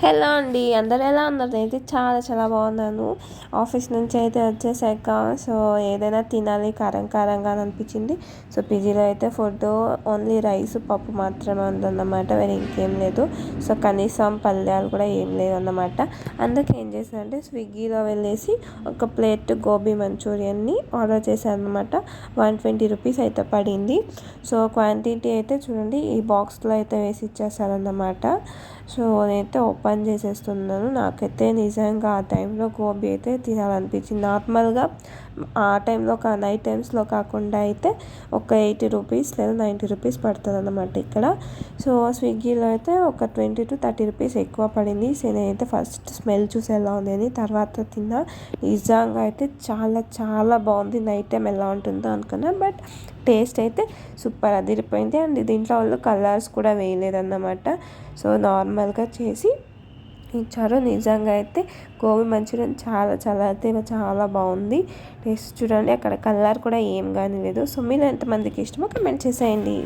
Hello అండి, అందరు ఎలా ఉన్నారు? నేనైతే చాలా చాలా బాగున్నాను. ఆఫీస్ నుంచి అయితే వచ్చేసాక సో ఏదైనా తినాలి కారం కారంగా అని అనిపించింది. సో పీజీలో అయితే ఫుడ్ ఓన్లీ రైస్ పప్పు మాత్రమే ఉందన్నమాట, వేరే ఇంకేం లేదు. సో కనీసం పల్యాలు కూడా ఏం లేదు అన్నమాట. అందుకే ఏం చేశానంటే స్విగ్గీలో వెళ్ళేసి ఒక ప్లేట్ గోబీ మంచూరియన్ని ఆర్డర్ చేశాను అనమాట. 120 రూపీస్ అయితే పడింది. సో క్వాంటిటీ అయితే చూడండి, ఈ బాక్స్లో అయితే వేసి ఇచ్చేసారన్నమాట. సో నేనైతే ఓపెన్ చేసేస్తున్నాను. నాకైతే నిజంగా ఆ టైంలో గోబీ అయితే తినాలనిపించింది. నార్మల్గా ఆ టైంలో నైట్ టైమ్స్లో కాకుండా అయితే ఒక 80 రూపీస్ లేదా 90 రూపీస్ పడుతుంది అన్నమాట ఇక్కడ. సో స్విగ్గీలో అయితే ఒక 20 to 30 రూపీస్ ఎక్కువ పడింది. సో నేనైతే ఫస్ట్ స్మెల్ చూసి ఎలా ఉంది అని తర్వాత తిన్నా. నిజంగా అయితే చాలా చాలా బాగుంది. నైట్ టైం ఎలా ఉంటుందో అనుకున్నా, బట్ టేస్ట్ అయితే సూపర్ అదిరిపోయింది. అండ్ దీంట్లో వాళ్ళు కలర్స్ కూడా వేయలేదన్నమాట. సో నార్మల్గా చేసి ఇచ్చారు. నిజంగా అయితే గోబీ మంచూరియన్ చాలా చాలా అయితే చాలా బాగుంది. టేస్ట్ చూడండి, అక్కడ కలర్ కూడా ఏం కానీ లేదు. సో మీరు ఎంతమందికి ఇష్టమో కమెంట్ చేసేయండి.